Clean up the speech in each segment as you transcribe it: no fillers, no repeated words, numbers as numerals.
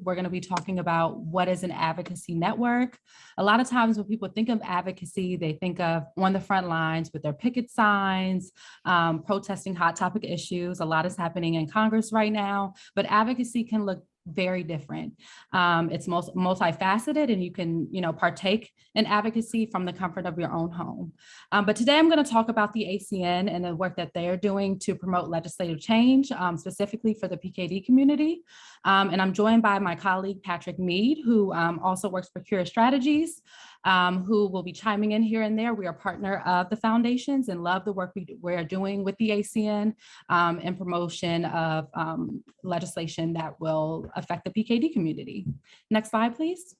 we're going to be talking about what is an advocacy network. A lot of times when people think of advocacy, they think of on the front lines with their picket signs, protesting hot topic issues. A lot is happening in Congress right now, but advocacy can look very different. It's multifaceted, and you can, partake in advocacy from the comfort of your own home. But today I'm going to talk about the ACN and the work that they are doing to promote legislative change, specifically for the PKD community. And I'm joined by my colleague, Patrick Mead, who also works for Cure Strategies, who will be chiming in here and there. We are a partner of the foundations and love the work we're doing with the ACN and promotion of legislation that will affect the PKD community. Next slide, please.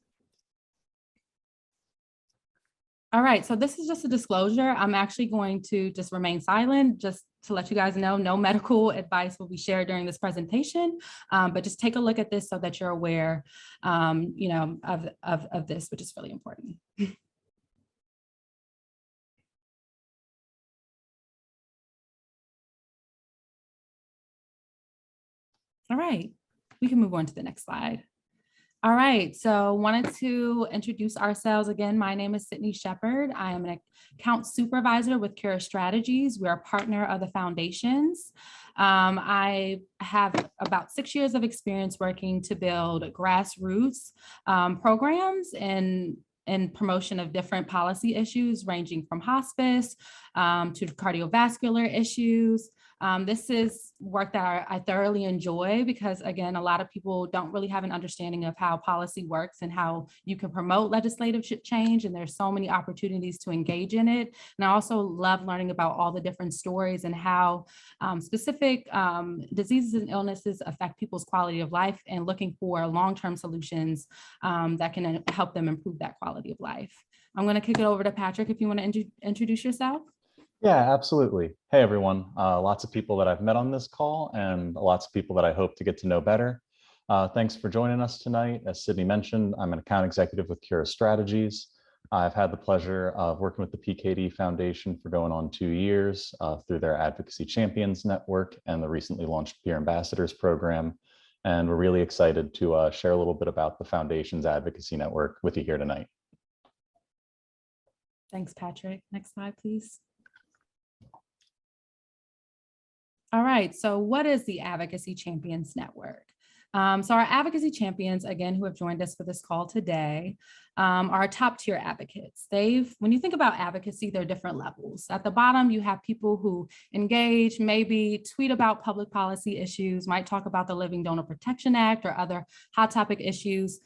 All right, so this is just a disclosure. I'm actually going to just remain silent, just to let you guys know, no medical advice will be shared during this presentation, but just take a look at this so that you're aware, of this, which is really important. All right, we can move on to the next slide. All right, so wanted to introduce ourselves again. My name is Sydney Shepard. I am an account supervisor with Cure Strategies. We're a partner of the foundations. I have about 6 years of experience working to build grassroots programs and promotion of different policy issues, ranging from hospice to cardiovascular issues. This is work that I thoroughly enjoy because, again, a lot of people don't really have an understanding of how policy works and how you can promote legislative change. And there's so many opportunities to engage in it. And I also love learning about all the different stories and how specific diseases and illnesses affect people's quality of life, and looking for long-term solutions that can help them improve that quality of life. I'm going to kick it over to Patrick if you want to introduce yourself. Yeah, absolutely. Hey, everyone. Lots of people that I've met on this call and lots of people that I hope to get to know better. Thanks for joining us tonight. As Sydney mentioned, I'm an account executive with Cure Strategies. I've had the pleasure of working with the PKD Foundation for going on 2 years through their Advocacy Champions Network and the recently launched Peer Ambassadors Program. And we're really excited to share a little bit about the Foundation's Advocacy Network with you here tonight. Thanks, Patrick. Next slide, please. All right, so what is the Advocacy Champions Network? So our advocacy champions, again, who have joined us for this call today, are top tier advocates. When you think about advocacy, there are different levels. At the bottom, you have people who engage, maybe tweet about public policy issues, might talk about the Living Donor Protection Act or other hot topic issues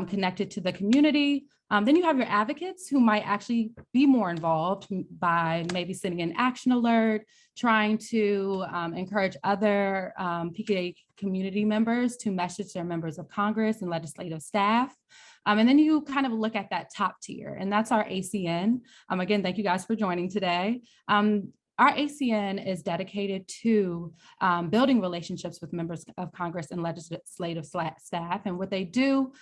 connected to the community. Then you have your advocates who might actually be more involved by maybe sending an action alert, trying to encourage other PKD community members to message their members of Congress and legislative staff. And then you kind of look at that top tier, and that's our ACN. Again, thank you guys for joining today. Our ACN is dedicated to building relationships with members of Congress and legislative staff. And what they do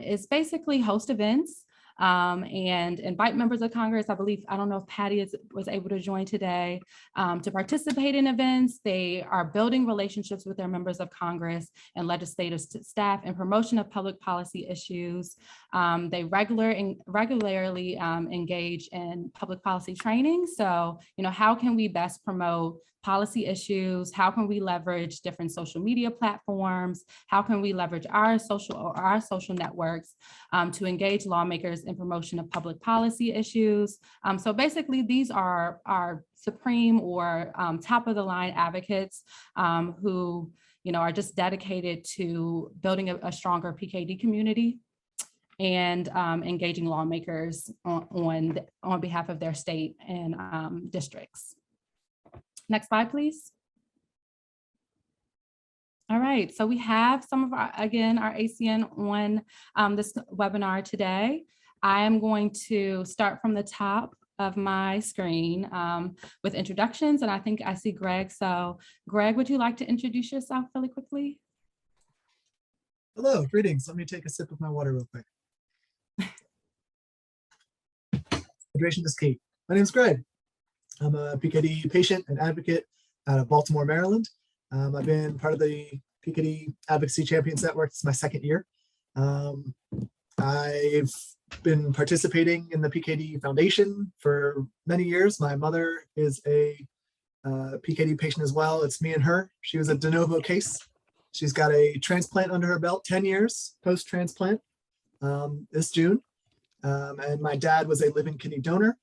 is basically host events and invite members of Congress. I don't know if Patty was able to join today to participate in events. They are building relationships with their members of Congress and legislative staff and promotion of public policy issues. They regularly engage in public policy training. So, how can we best promote policy issues? How can we leverage different social media platforms? How can we leverage our social networks to engage lawmakers in promotion of public policy issues? So basically, these are our supreme or top of the line advocates who are just dedicated to building a stronger PKD community and engaging lawmakers on behalf of their state and districts. Next slide, please. All right, so we have some of our ACN on this webinar today. I am going to start from the top of my screen with introductions, and I think I see Greg. So Greg, would you like to introduce yourself really quickly? Hello, greetings. Let me take a sip of my water real quick. Hydration is key. My name is Greg. I'm a PKD patient and advocate out of Baltimore, Maryland. I've been part of the PKD Advocacy Champions Network. It's my 2nd year. I've been participating in the PKD Foundation for many years. My mother is a PKD patient as well. It's me and her. She was a de novo case. She's got a transplant under her belt, 10 years post-transplant this June. And my dad was a living kidney donor.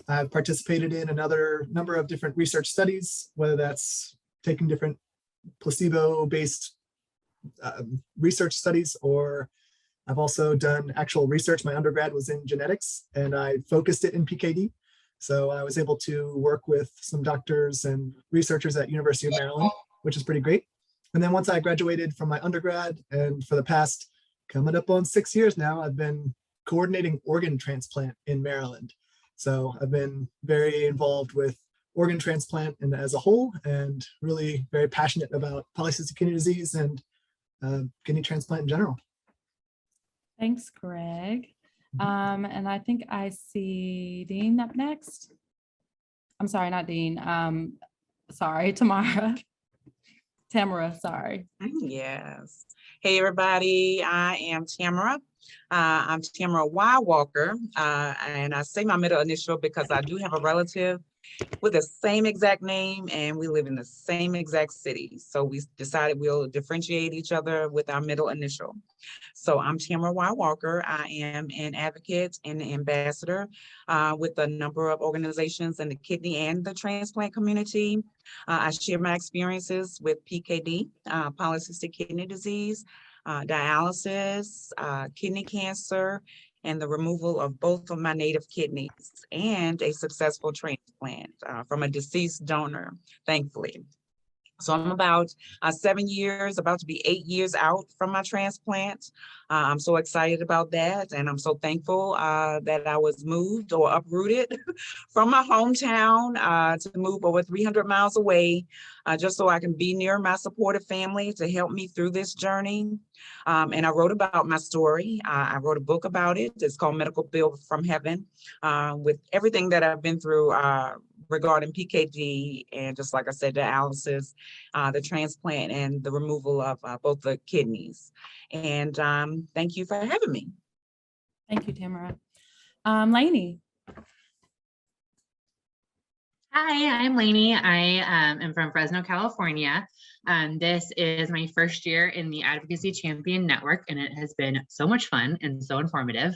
I've participated in another number of different research studies, whether that's taking different placebo-based research studies, or I've also done actual research. My undergrad was in genetics and I focused it in PKD. So I was able to work with some doctors and researchers at University of Maryland, which is pretty great. And then once I graduated from my undergrad, and for the past coming up on 6 years now, I've been coordinating organ transplant in Maryland. So I've been very involved with organ transplant and as a whole, and really very passionate about polycystic kidney disease and kidney transplant in general. Thanks, Greg. And I think I see Dean up next. I'm sorry, not Dean. Sorry, Tamara. Tamara, sorry. Yes. Hey, everybody. I am Tamara. I'm Tamara Y. Walker. And I say my middle initial because I do have a relative with the same exact name and we live in the same exact city. So we decided we'll differentiate each other with our middle initial. So I'm Tamara Y. Walker. I am an advocate and an ambassador with a number of organizations in the kidney and the transplant community. I share my experiences with PKD, polycystic kidney disease, dialysis, kidney cancer, and the removal of both of my native kidneys and a successful transplant from a deceased donor, thankfully. So I'm about 7 years, about to be 8 years out from my transplant. I'm so excited about that. And I'm so thankful that I was moved or uprooted from my hometown to move over 300 miles away, just so I can be near my supportive family to help me through this journey. And I wrote about my story. I wrote a book about it. It's called Medical Bill from Heaven, with everything that I've been through regarding PKD and, just like I said, dialysis, the transplant, and the removal of both the kidneys. And thank you for having me. Thank you, Tamara. Lainey. Hi, I'm Lainey. I am from Fresno, California. This is my first year in the Advocacy Champion Network, and it has been so much fun and so informative.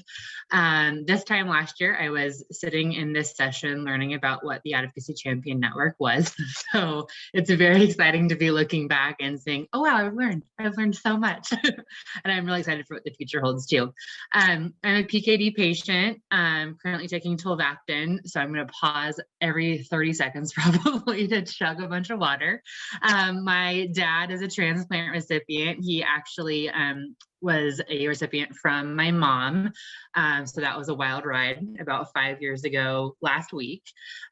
This time last year, I was sitting in this session learning about what the Advocacy Champion Network was. So it's very exciting to be looking back and saying, oh, wow, I've learned so much. And I'm really excited for what the future holds too. I'm a PKD patient. I'm currently taking tolvaptan, so I'm going to pause every 30 seconds probably to chug a bunch of water. My dad is a transplant recipient. He actually was a recipient from my mom. So that was a wild ride about 5 years ago last week.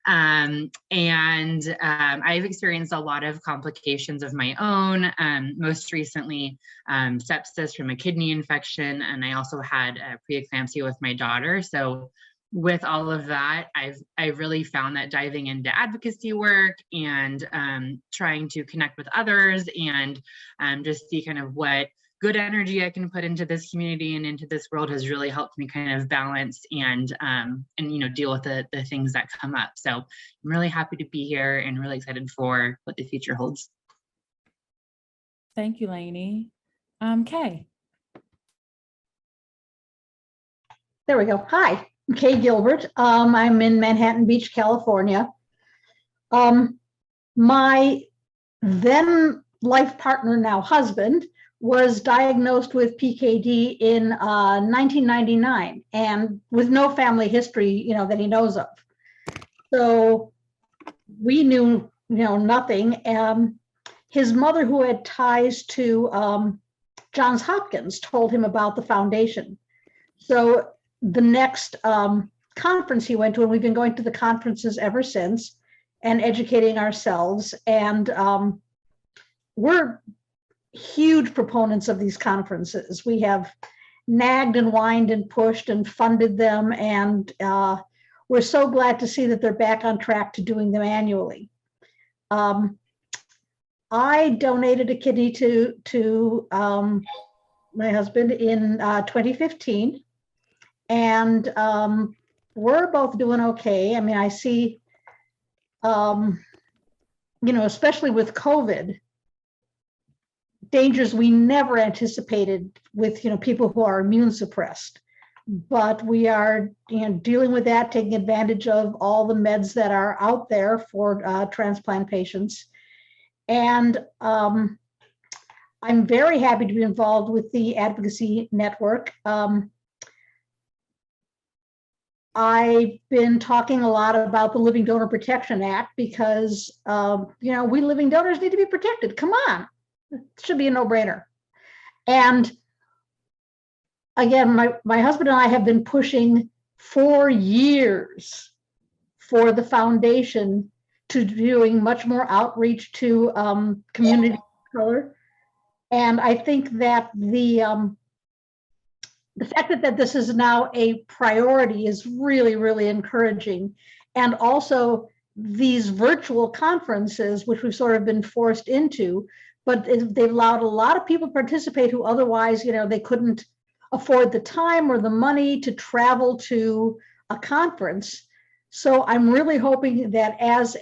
I've experienced a lot of complications of my own, most recently sepsis from a kidney infection. And I also had preeclampsia with my daughter. So with all of that, I've really found that diving into advocacy work and trying to connect with others and just see kind of what good energy I can put into this community and into this world has really helped me kind of balance and deal with the things that come up. So I'm really happy to be here and really excited for what the future holds. Thank you, Lainey. Kay. There we go. Hi, I'm Kay Gilbert. I'm in Manhattan Beach, California. My then life partner, now husband, was diagnosed with PKD in 1999 and with no family history, that he knows of. So we knew, nothing. His mother, who had ties to Johns Hopkins, told him about the foundation. So the next conference he went to, and we've been going to the conferences ever since and educating ourselves. And we're huge proponents of these conferences. We have nagged and whined and pushed and funded them. And we're so glad to see that they're back on track to doing them annually. I donated a kidney to my husband, in 2015. And we're both doing okay. I mean, I see, especially with COVID, dangers we never anticipated with, people who are immune suppressed. But we are, dealing with that, taking advantage of all the meds that are out there for transplant patients. And I'm very happy to be involved with the Advocacy Network. I've been talking a lot about the Living Donor Protection Act because, we living donors need to be protected. Come on, it should be a no-brainer. And again, my husband and I have been pushing for years for the foundation to doing much more outreach to community of color. And I think that the fact that this is now a priority is really, really encouraging. And also these virtual conferences, which we've sort of been forced into, but they've allowed a lot of people to participate who otherwise, they couldn't afford the time or the money to travel to a conference. So I'm really hoping that as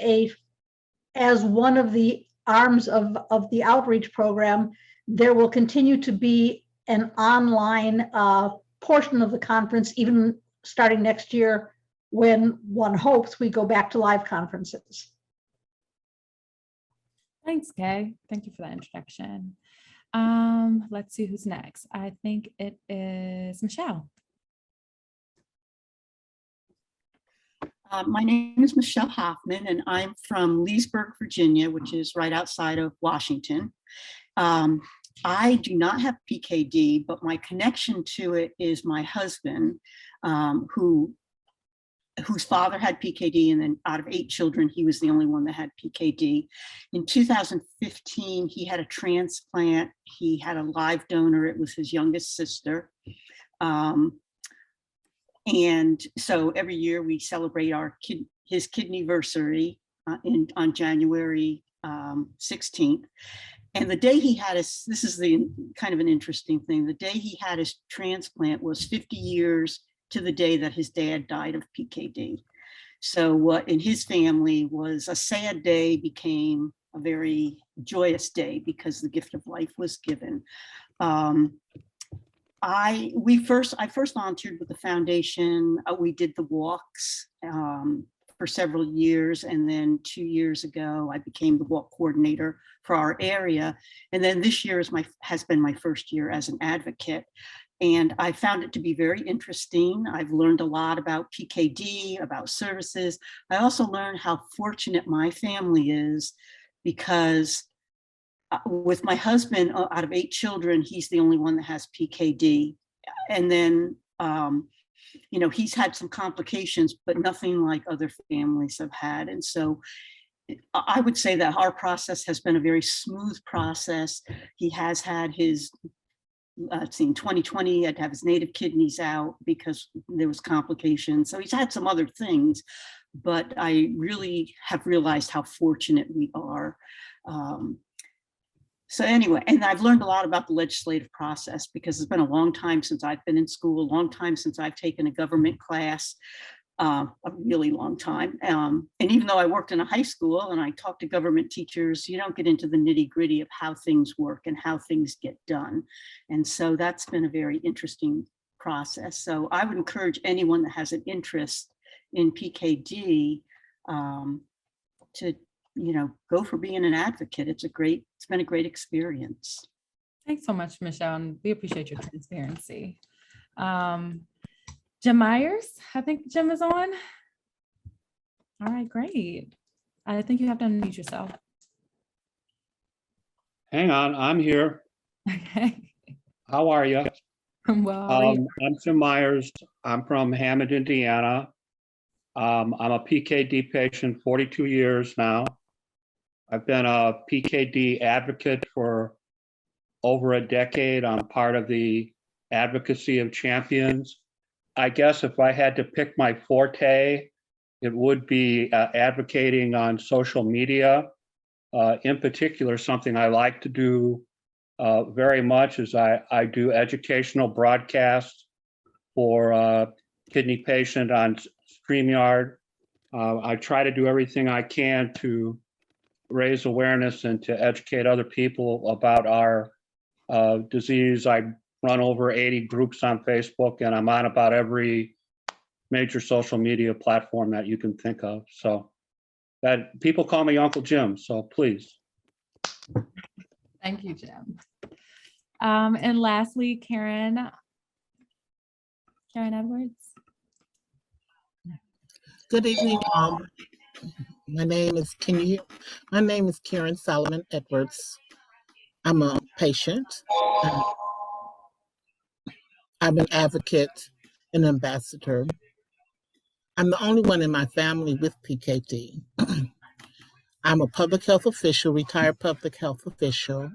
one of the arms of the outreach program, there will continue to be an online portion of the conference, even starting next year, when one hopes we go back to live conferences. Thanks, Kay. Thank you for that introduction. Let's see who's next. I think it is Michelle. My name is Michelle Hoffman, and I'm from Leesburg, Virginia, which is right outside of Washington. I do not have PKD, but my connection to it is my husband, whose father had PKD, and then out of 8 children, he was the only one that had PKD. In 2015, he had a transplant. He had a live donor. It was his youngest sister. And so every year we celebrate his kidneyversary on January 16th. And the day he had this is the kind of an interesting thing. The day he had his transplant was 50 years to the day that his dad died of PKD. So what in his family was a sad day became a very joyous day because the gift of life was given. I first volunteered with the foundation. We did the walks for several years, and then 2 years ago I became the walk coordinator for our area, and then this year has been my first year as an advocate, and I found it to be very interesting. I've learned a lot about PKD, about services. I also learned how fortunate my family is because with my husband, out of 8 children, he's the only one that has PKD, and then he's had some complications, but nothing like other families have had. And so I would say that our process has been a very smooth process. He has had his, in 2020, he had to have his native kidneys out because there was complications. So he's had some other things, but I really have realized how fortunate we are. So anyway, and I've learned a lot about the legislative process because it's been a long time since I've been in school, a long time since I've taken a government class, a really long time. And even though I worked in a high school and I talked to government teachers, you don't get into the nitty gritty of how things work and how things get done. And so that's been a very interesting process. So I would encourage anyone that has an interest in PKD to go for being an advocate. It's been a great experience. Thanks so much, Michelle, and we appreciate your transparency. Jim Myers, I think Jim is on. All right, great. I think you have to unmute yourself. Hang on, I'm here. Okay. How are you? Well, I'm Jim Myers. I'm from Hammond, Indiana. I'm a PKD patient, 42 years now. I've been a PKD advocate for over a decade. I'm part of the Advocacy of Champions. I guess if I had to pick my forte, it would be advocating on social media. In particular, something I like to do very much is I do educational broadcasts for kidney patient on StreamYard. I try to do everything I can to raise awareness and to educate other people about our disease. I run over 80 groups on Facebook, and I'm on about every major social media platform that you can think of. So that people call me Uncle Jim, so please. Thank you, Jim. And lastly, Karen Edwards. Good evening. My name is Karen Solomon Edwards. I'm a patient. I'm an advocate and ambassador. I'm the only one in my family with PKD. I'm a public health official, retired public health official,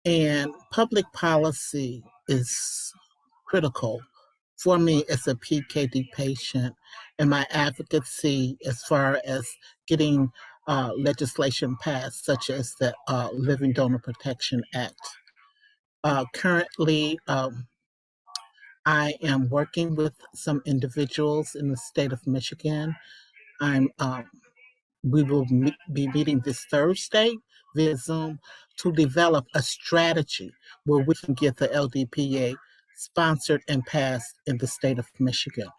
and public policy is critical for me as a PKD patient and my advocacy as far as getting legislation passed, such as the Living Donor Protection Act. Currently, I am working with some individuals in the state of Michigan. We will be meeting this Thursday via Zoom to develop a strategy where we can get the LDPA sponsored and passed in the state of Michigan.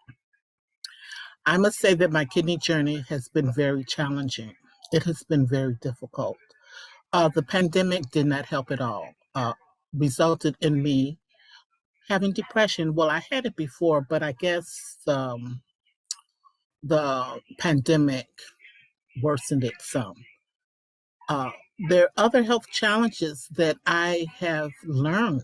I must say that my kidney journey has been very challenging. It has been very difficult. The pandemic did not help at all. Resulted in me having depression. Well, I had it before, but I guess the pandemic worsened it some. There are other health challenges that I have learned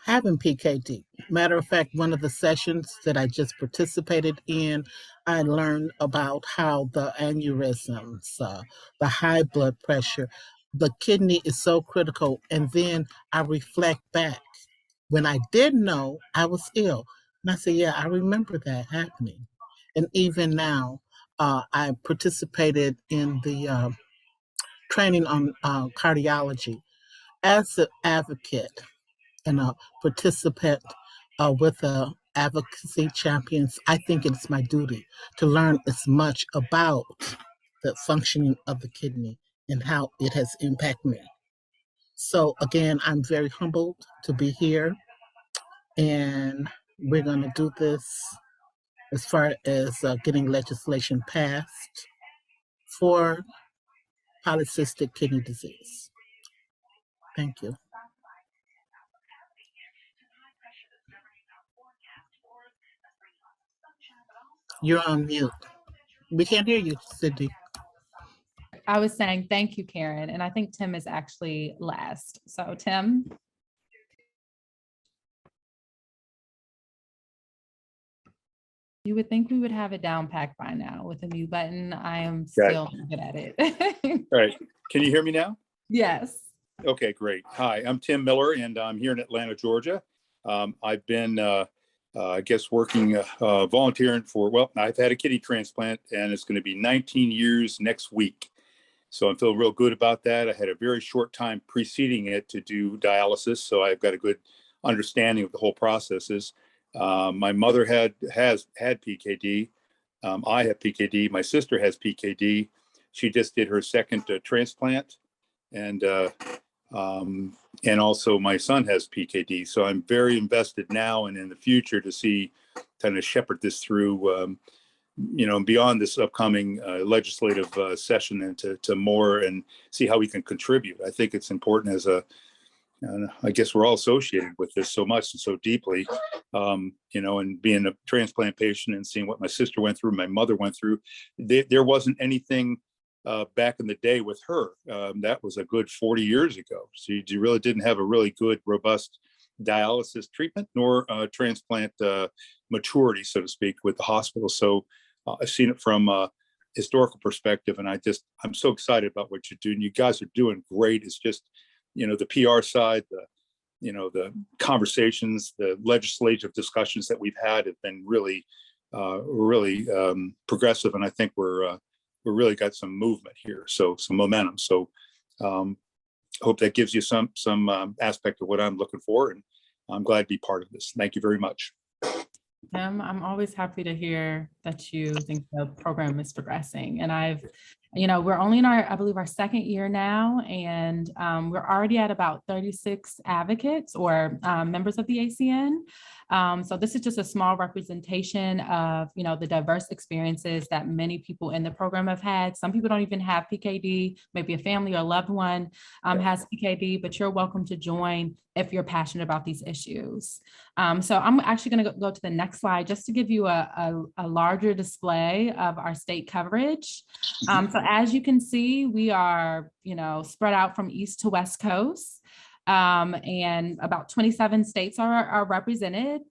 having PKD. Matter of fact, one of the sessions that I just participated in, I learned about how the aneurysms, the high blood pressure, the kidney is so critical. And then I reflect back. When I did know I was ill, and I said, yeah, I remember that happening. And even now, I participated in the training on cardiology as an advocate and a participant with the Advocacy Champions. I think it's my duty to learn as much about the functioning of the kidney and how it has impacted me. So again, I'm very humbled to be here, and we're going to do this as far as getting legislation passed for polycystic kidney disease. Thank you. You're on mute. We can't hear you, Cindy. I was saying thank you, Karen, and I think Tim is actually last. So Tim. You would think we would have it down packed by now with a mute button. I am still not good at it. All right. Can you hear me now? Yes. Okay, great. Hi, I'm Tim Miller, and I'm here in Atlanta, Georgia. I've been, I guess, working, volunteering for, well, I've had a kidney transplant, and it's going to be 19 years next week. So I feel real good about that. I had a very short time preceding it to do dialysis, so I've got a good understanding of the whole processes. My mother has had PKD. I have PKD. My sister has PKD. She just did her second transplant, and also my son has PKD. So I'm very invested now and in the future to see kind of shepherd this through, beyond this upcoming legislative session and to more and see how we can contribute. I think it's important as I guess we're all associated with this so much and so deeply, and being a transplant patient and seeing what my sister went through, my mother went through. There wasn't anything back in the day with her. That was a good 40 years ago. So you really didn't have a really good, robust dialysis treatment nor transplant maturity, so to speak, with the hospital. So I've seen it from a historical perspective, and I'm so excited about what you're doing. You guys are doing great. It's just, the PR side, the conversations, the legislative discussions that we've had have been really progressive. And I think we're really got some movement here. So some momentum. So hope that gives you some aspect of what I'm looking for, and I'm glad to be part of this. Thank you very much. Tim, I'm always happy to hear that you think the program is progressing. And we're only in I believe our second year now, and we're already at about 36 advocates or members of the ACN. So this is just a small representation of, the diverse experiences that many people in the program have had. Some people don't even have PKD, maybe a family or a loved one has PKD, but you're welcome to join if you're passionate about these issues. So I'm actually going to go to the next slide just to give you a larger display of our state coverage. So as you can see, we are, spread out from east to west coast, and about 27 states are represented.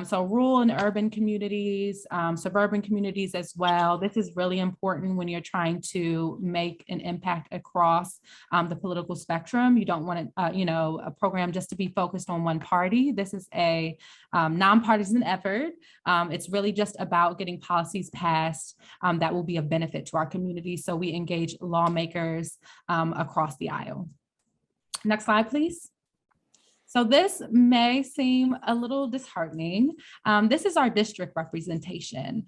So rural and urban communities, suburban communities as well. This is really important when you're trying to make an impact across the political spectrum. You don't want a program just to be focused on one party. This is a nonpartisan effort. It's really just about getting policies passed that will be of benefit to our community. So we engage lawmakers across the aisle. Next slide, please. So this may seem a little disheartening. This is our district representation.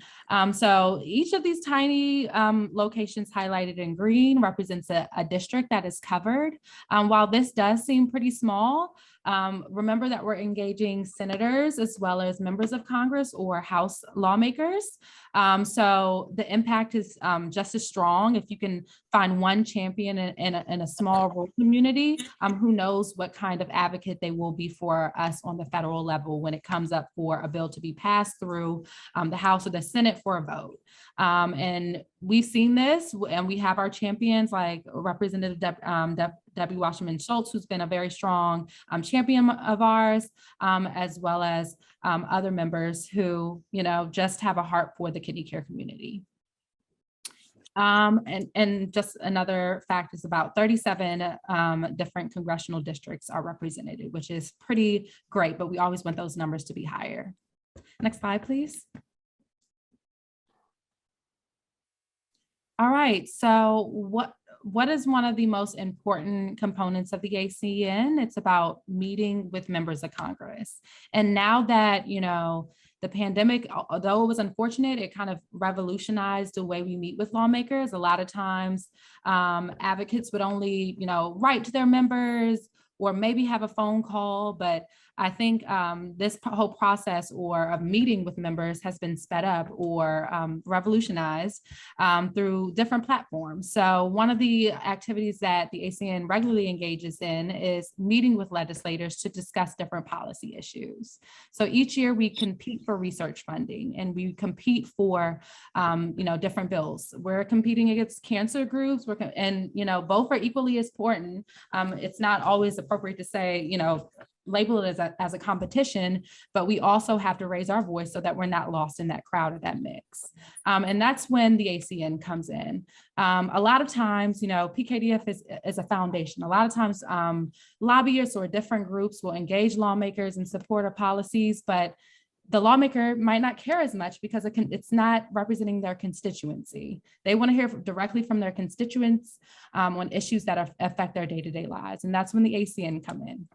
So each of these tiny locations highlighted in green represents a district that is covered. While this does seem pretty small, remember that we're engaging senators as well as members of Congress or House lawmakers. So the impact is just as strong. If you can find one champion in a small rural community, who knows what kind of advocate they will be for us on the federal level when it comes up for a bill to be passed through the House or the Senate for a vote. And we've seen this, and we have our champions like Representative Debbie Wasserman Schultz, who's been a very strong champion of ours, as well as other members who, just have a heart for the kidney care community. And just another fact is about 37 different congressional districts are represented, which is pretty great, but we always want those numbers to be higher. Next slide, please. All right, so what is one of the most important components of the ACN? It's about meeting with members of Congress. And now that, the pandemic, although it was unfortunate, it kind of revolutionized the way we meet with lawmakers. A lot of times advocates would only, write to their members or maybe have a phone call, but I think this whole process of meeting with members has been sped up or revolutionized through different platforms. So one of the activities that the ACN regularly engages in is meeting with legislators to discuss different policy issues. So each year we compete for research funding and we compete for different bills. We're competing against cancer groups, and both are equally as important. It's not always appropriate to say, label it as a competition, but we also have to raise our voice so that we're not lost in that crowd or that mix. And that's when the ACN comes in. A lot of times, PKDF is a foundation. A lot of times lobbyists or different groups will engage lawmakers and support our policies, but the lawmaker might not care as much because it's not representing their constituency. They want to hear directly from their constituents on issues that affect their day-to-day lives. And that's when the ACN come in.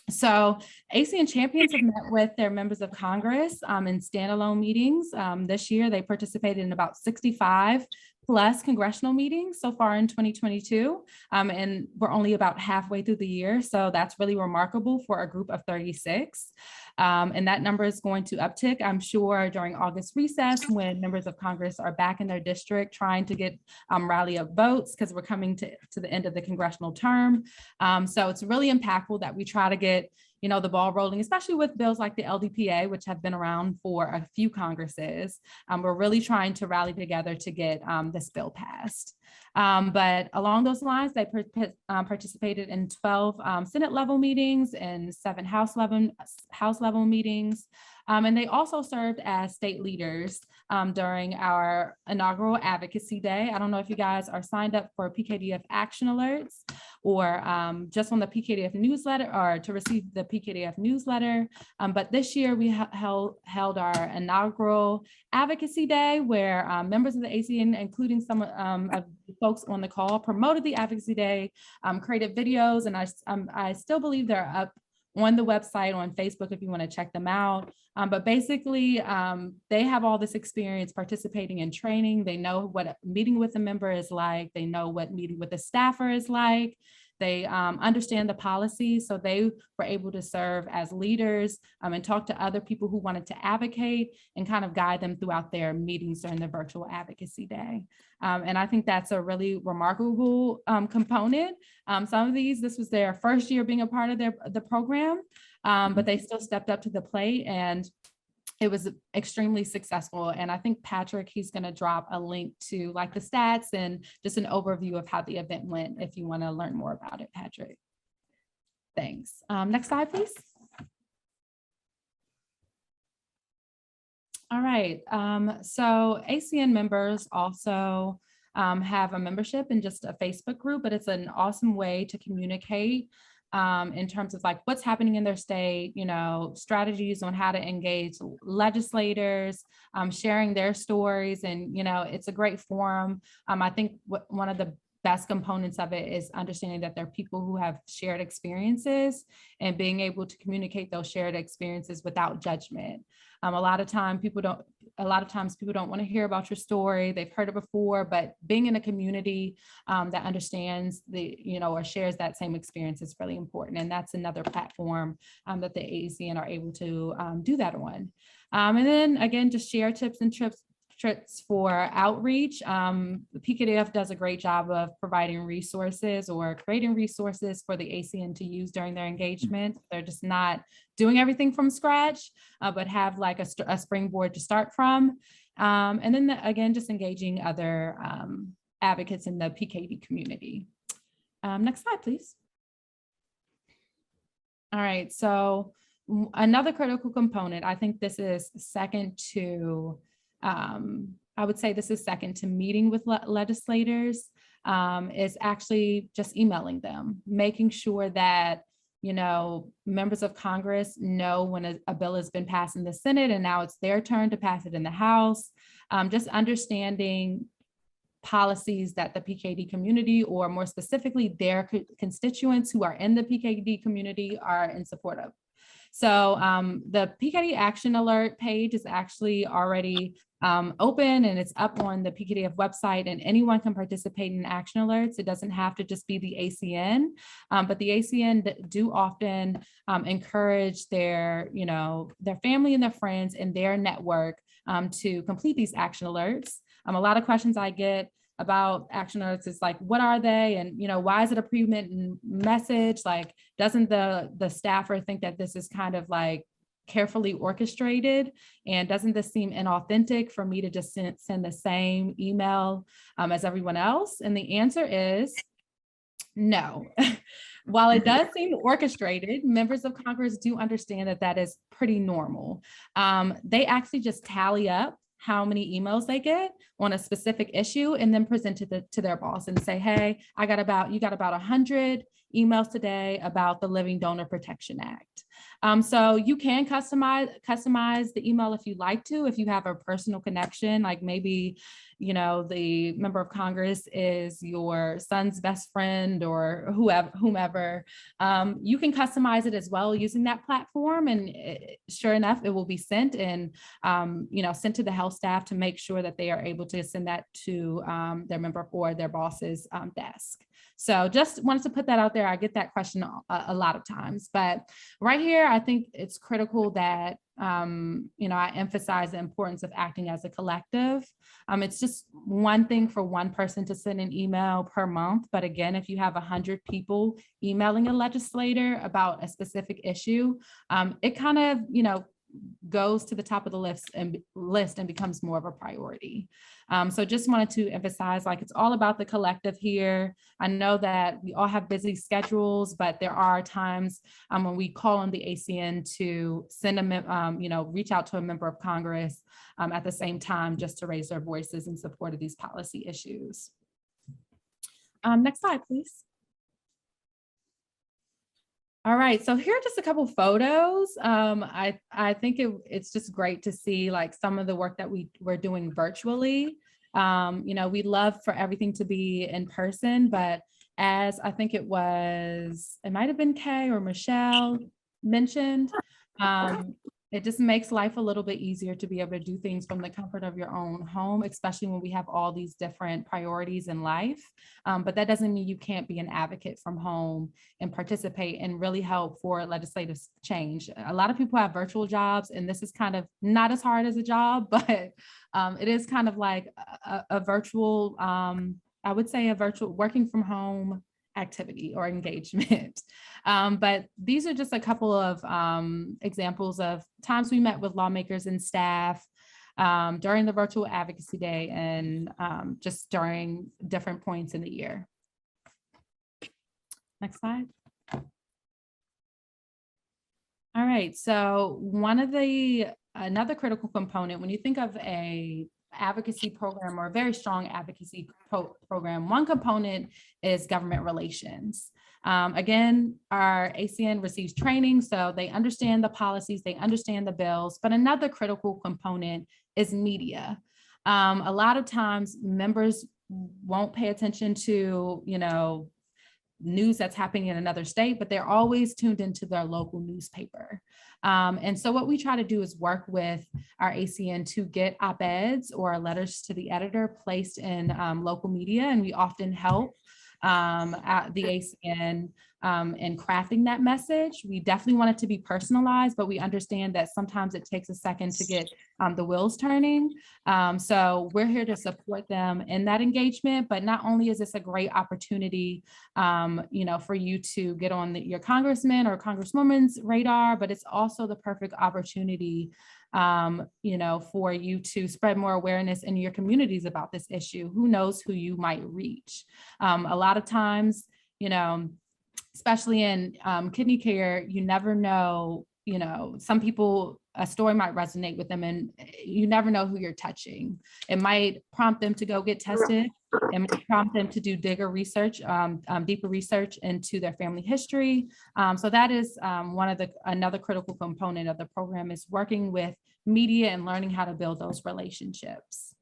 So ACN champions have met with their members of Congress in standalone meetings. This year, they participated in about 65 plus congressional meetings so far in 2022. And we're only about halfway through the year. So that's really remarkable for a group of 36. And that number is going to uptick, I'm sure, during August recess when members of Congress are back in their district trying to get rally up votes because we're coming to the end of the congressional term. So it's really impactful that we try to get the ball rolling, especially with bills like the LDPA, which have been around for a few Congresses. We're really trying to rally together to get this bill passed. But along those lines, they participated in 12 Senate level meetings and 7 House level meetings. And they also served as state leaders during our inaugural Advocacy Day. I don't know if you guys are signed up for PKDF Action Alerts. or just on the PKDF newsletter or to receive the PKDF newsletter. But this year we held our inaugural Advocacy Day, where members of the ACN, including some of the folks on the call, promoted the Advocacy Day, created videos, and I still believe they're up on the website, on Facebook, if you want to check them out. But basically, they have all this experience participating in training. They know what meeting with a member is like. They know what meeting with a staffer is like. They understand the policy, so they were able to serve as leaders and talk to other people who wanted to advocate and kind of guide them throughout their meetings during the virtual Advocacy Day. And I think that's a really remarkable component. Some of these, this was their first year being a part of the program, but they still stepped up to the plate, and it was extremely successful. And I think Patrick, he's going to drop a link to like the stats and just an overview of how the event went if you want to learn more about it, Patrick. Thanks. Next slide, please. All right. So ACN members also have a membership in just a Facebook group, but it's an awesome way to communicate in terms of like what's happening in their state, you know, strategies on how to engage legislators, sharing their stories. And, you know, it's a great forum. I think one of the best components of it is understanding that there are people who have shared experiences and being able to communicate those shared experiences without judgment. A lot of times people don't want to hear about your story. They've heard it before, but being in a community that understands or shares that same experience is really important. And that's another platform that the ACN are able to do that on. And then again, just share tips and tricks for outreach. The PKDF does a great job of providing resources or creating resources for the ACN to use during their engagement. They're just not doing everything from scratch, but have like a springboard to start from. And then again, just engaging other advocates in the PKD community. Next slide, please. All right, so another critical component, I think this is second to I would say this is second to meeting with legislators, is actually just emailing them, making sure that, you know, members of Congress know when a bill has been passed in the Senate and now it's their turn to pass it in the House. Just understanding policies that the PKD community, or more specifically their constituents who are in the PKD community, are in support of. So the PKD Action Alert page is actually already open, and it's up on the PKDF website, and anyone can participate in action alerts. It doesn't have to just be the ACN, but the ACN do often encourage their family and their friends and their network to complete these action alerts. A lot of questions I get about action alerts is like, what are they? And, you know, why is it a pre-written message? Like, doesn't the staffer think that this is kind of like carefully orchestrated? And doesn't this seem inauthentic for me to just send the same email as everyone else? And the answer is no. While it does seem orchestrated, members of Congress do understand that that is pretty normal. They actually just tally up how many emails they get on a specific issue and then present it to their boss and say, hey, you got about 100 emails today about the Living Donor Protection Act. So you can customize the email if you like to, if you have a personal connection, like maybe, you know, the member of Congress is your son's best friend or whomever. You can customize it as well using that platform, and sure enough, it will be sent and sent to the health staff to make sure that they are able to send that to their member or their boss's desk. So just wanted to put that out there. I get that question a lot of times, but right here, I think it's critical that, I emphasize the importance of acting as a collective. It's just one thing for one person to send an email per month. But again, if you have 100 people emailing a legislator about a specific issue, it kind of, goes to the top of the list and becomes more of a priority. So just wanted to emphasize, like, it's all about the collective here. I know that we all have busy schedules, but there are times when we call on the ACN to send reach out to a member of Congress at the same time, just to raise their voices in support of these policy issues. Next slide, please. All right, so here are just a couple photos. I think it's just great to see like some of the work that we're doing virtually. We'd love for everything to be in person, but as I think it might have been Kay or Michelle mentioned, it just makes life a little bit easier to be able to do things from the comfort of your own home, especially when we have all these different priorities in life. But that doesn't mean you can't be an advocate from home and participate and really help for legislative change. A lot of people have virtual jobs, and this is kind of not as hard as a job, but it is kind of like a virtual, I would say a virtual working from home activity or engagement. But these are just a couple of examples of times we met with lawmakers and staff during the virtual advocacy day and just during different points in the year. Next slide. All right, so another critical component, when you think of a advocacy program or a very strong advocacy program, one component is government relations. Again, our ACN receives training, so they understand the policies, they understand the bills, but another critical component is media. A lot of times members won't pay attention to, news that's happening in another state, but they're always tuned into their local newspaper. And so what we try to do is work with our ACN to get op-eds or letters to the editor placed in local media, and we often help the ACN in crafting that message. We definitely want it to be personalized, but we understand that sometimes it takes a second to get the wheels turning. So we're here to support them in that engagement, but not only is this a great opportunity, for you to get on your congressman or congresswoman's radar, but it's also the perfect opportunity for you to spread more awareness in your communities about this issue. Who knows who you might reach? A lot of times, especially in kidney care, you never know, some people, a story might resonate with them and you never know who you're touching. It might prompt them to go get tested. It might prompt them to do deeper research into their family history. So that is another critical component of the program is working with media and learning how to build those relationships.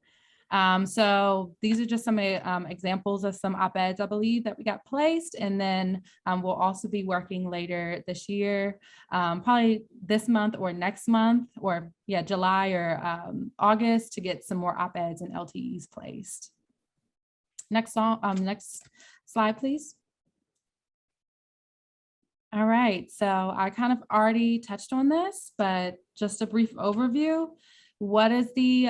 So these are just some examples of some op-eds, I believe, that we got placed. And then we'll also be working later this year, probably this month or next month, or July or August, to get some more op-eds and LTEs placed. Next slide, please. All right, so I kind of already touched on this, but just a brief overview. What is the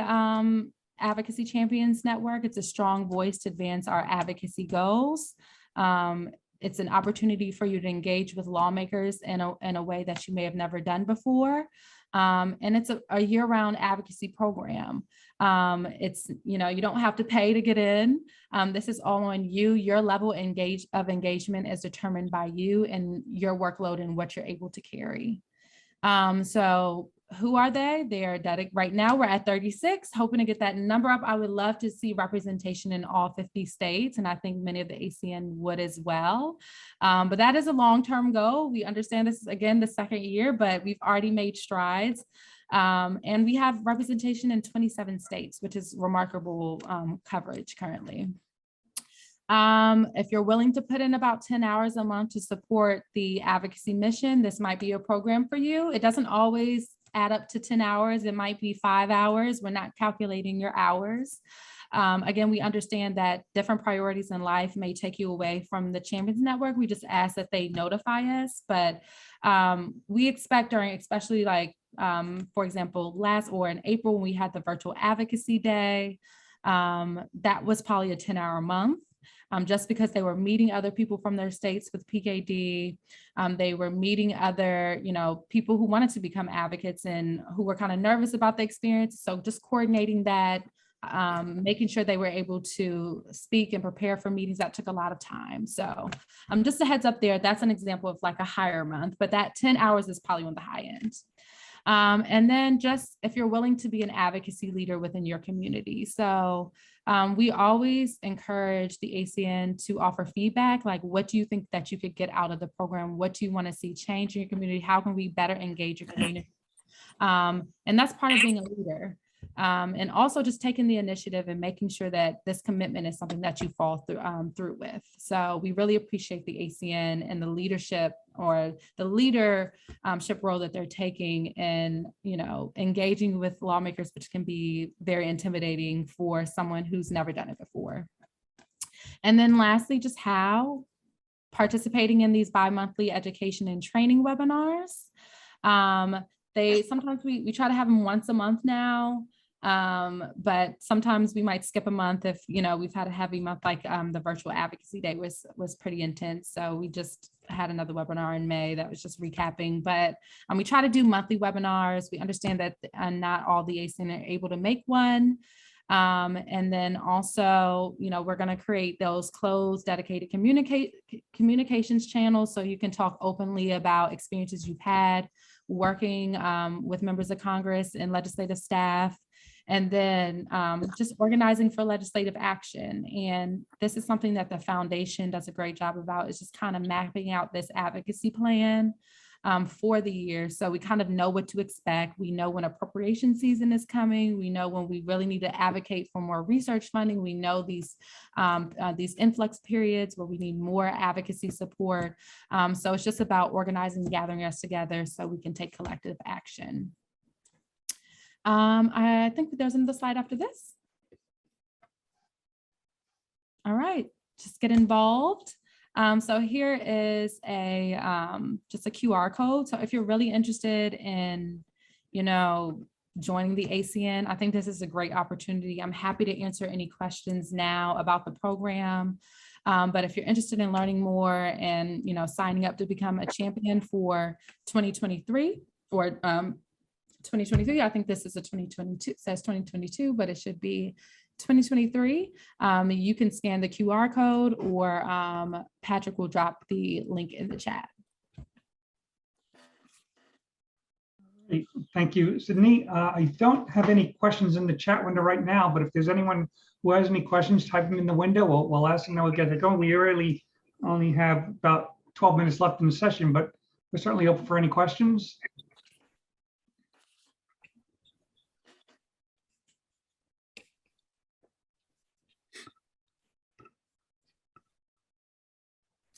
Advocacy Champions Network? It's a strong voice to advance our advocacy goals. It's an opportunity for you to engage with lawmakers in a way that you may have never done before. And it's a year-round advocacy program. It's, you don't have to pay to get in. This is all on you. Your level of engagement is determined by you and your workload and what you're able to carry. So who are they? They are right now we're at 36, hoping to get that number up. I would love to see representation in all 50 states, and I think many of the ACN would as well. But that is a long-term goal. We understand this is, again, the second year, but we've already made strides. And we have representation in 27 states, which is remarkable coverage currently. If you're willing to put in about 10 hours a month to support the advocacy mission, this might be a program for you. It doesn't always add up to 10 hours. It might be 5 hours. We're not calculating your hours. Again, we understand that different priorities in life may take you away from the Champions Network. We just ask that they notify us, but we expect during, especially like, for example, in April when we had the virtual advocacy day, that was probably a 10-hour month. Just because they were meeting other people from their states with PKD. They were meeting other, people who wanted to become advocates and who were kind of nervous about the experience. So just coordinating that, making sure they were able to speak and prepare for meetings, that took a lot of time. So just a heads up there, that's an example of like a higher month, but that 10 hours is probably on the high end. And then just if you're willing to be an advocacy leader within your community. So we always encourage the ACN to offer feedback, like what do you think that you could get out of the program? What do you want to see change in your community? How can we better engage your community? And that's part of being a leader. And also just taking the initiative and making sure that this commitment is something that you fall through with. So we really appreciate the ACN and the leadership or the leadership role that they're taking in, engaging with lawmakers, which can be very intimidating for someone who's never done it before. And then lastly, just how participating in these bi-monthly education and training webinars. Sometimes we try to have them once a month now, but sometimes we might skip a month if we've had a heavy month, like the virtual advocacy day was pretty intense. So we just had another webinar in May that was just recapping, but we try to do monthly webinars. We understand that not all the ACN are able to make one. And then also, we're going to create those closed, dedicated communications channels so you can talk openly about experiences you've had working with members of Congress and legislative staff, and then just organizing for legislative action. And this is something that the foundation does a great job about, is just kind of mapping out this advocacy plan for the year. So we kind of know what to expect. We know when appropriation season is coming. We know when we really need to advocate for more research funding. We know these influx periods where we need more advocacy support. So it's just about organizing, gathering us together so we can take collective action. I think there's another slide after this. All right, just get involved. So here is just a QR code. So if you're really interested in, joining the ACN, I think this is a great opportunity. I'm happy to answer any questions now about the program. But if you're interested in learning more and, signing up to become a champion for 2023 or 2023, I think this is a 2022, it says 2022, but it should be 2023. You can scan the QR code, or Patrick will drop the link in the chat. Thank you, Sydney. I don't have any questions in the chat window right now, but if there's anyone who has any questions, type them in the window. We'll ask them, and we'll get it going. We really only have about 12 minutes left in the session, but we're certainly open for any questions.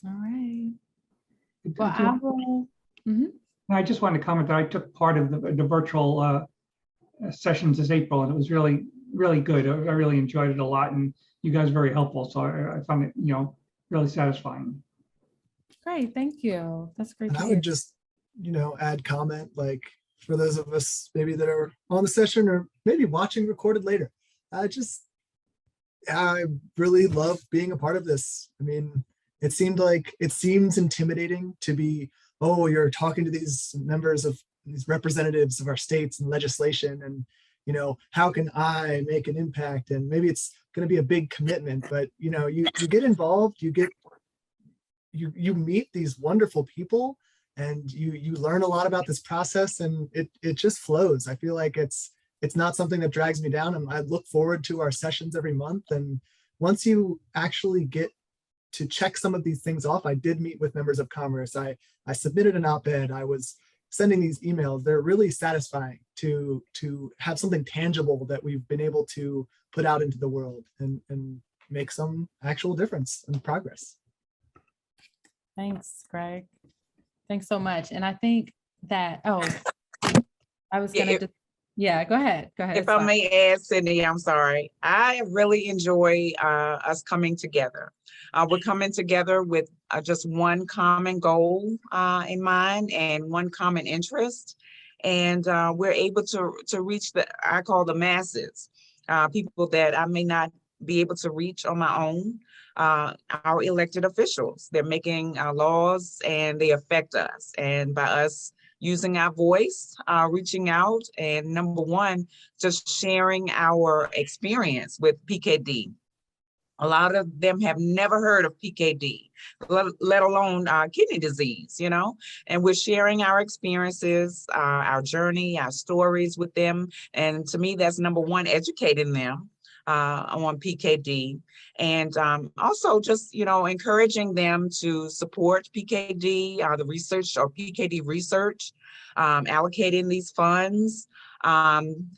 All right. Well, I will. I just wanted to comment that I took part of the virtual sessions this April, and it was really, really good. I really enjoyed it a lot, and you guys are very helpful. So I found it, really satisfying. Great, thank you. That's great. And I would just, add comment, like for those of us maybe that are on the session or maybe watching recorded later. I really love being a part of this. I mean, it seems intimidating to be, oh, you're talking to these these representatives of our states and legislation, and how can I make an impact? And maybe it's going to be a big commitment, but you get involved, you meet these wonderful people, and you learn a lot about this process, and it just flows. I feel like it's not something that drags me down, and I look forward to our sessions every month. And once you actually get to check some of these things off, I did meet with members of Congress. I submitted an op-ed. I was sending these emails. They're really satisfying to have something tangible that we've been able to put out into the world and make some actual difference and progress. Thanks, Greg. Thanks so much. And I think that, I was going to, go ahead. If I may add, Sydney, I'm sorry. I really enjoy us coming together. We're coming together with just one common goal in mind and one common interest. And we're able to reach I call the masses, people that I may not be able to reach on my own. Our elected officials, they're making laws and they affect us. And by us using our voice, reaching out, and number one, just sharing our experience with PKD. A lot of them have never heard of PKD, let alone kidney disease, you know, and we're sharing our experiences, our journey, our stories with them. And to me, that's number one, educating them on PKD, and also just, you know, encouraging them to support PKD, the research or PKD research, allocating these funds.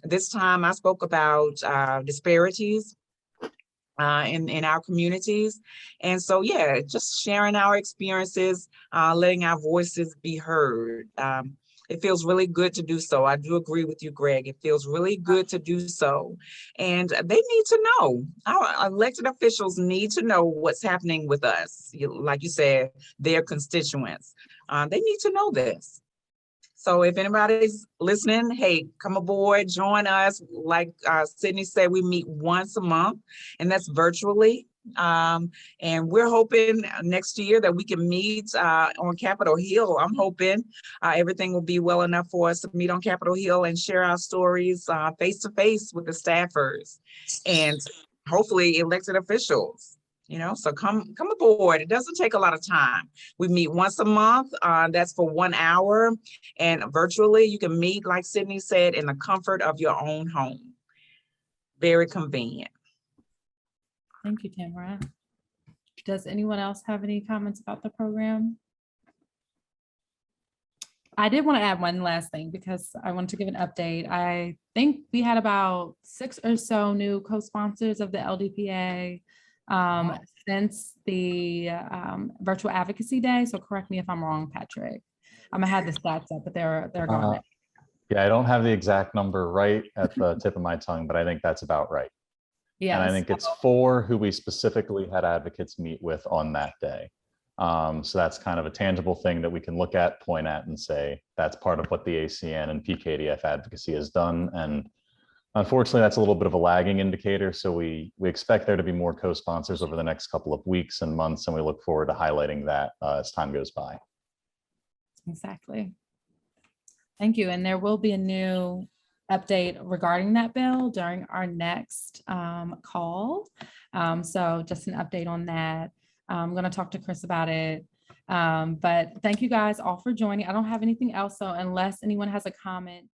This time I spoke about disparities in our communities. And so, yeah, just sharing our experiences, letting our voices be heard. It feels really good to do so. I do agree with you, Greg. It feels really good to do so. And they need to know, our elected officials need to know what's happening with us. Like you said, their constituents. They need to know this. So if anybody's listening, hey, come aboard, join us. Like Sydney said, we meet once a month, and that's virtually. And we're hoping next year that we can meet on Capitol Hill. I'm hoping everything will be well enough for us to meet on Capitol Hill and share our stories face to face with the staffers and hopefully elected officials. You know, so come aboard. It doesn't take a lot of time. We meet once a month. That's for 1 hour. And virtually, you can meet, like Sydney said, in the comfort of your own home. Very convenient. Thank you, Tamara. Does anyone else have any comments about the program? I did want to add one last thing because I wanted to give an update. I think we had about 6 or so new co-sponsors of the LDPA since the virtual advocacy day. So correct me if I'm wrong, Patrick. I'm gonna have the stats up, but they're going. Yeah, I don't have the exact number right at the tip of my tongue, but I think that's about right. Yeah, and I think it's 4 who we specifically had advocates meet with on that day. So that's kind of a tangible thing that we can look at, point at, and say that's part of what the ACN and PKDF advocacy has done. And unfortunately, that's a little bit of a lagging indicator. So we expect there to be more co-sponsors over the next couple of weeks and months, and we look forward to highlighting that as time goes by. Exactly. Thank you. And there will be a new update regarding that bill during our next call. So just an update on that. I'm going to talk to Chris about it. But thank you guys all for joining. I don't have anything else. So unless anyone has a comment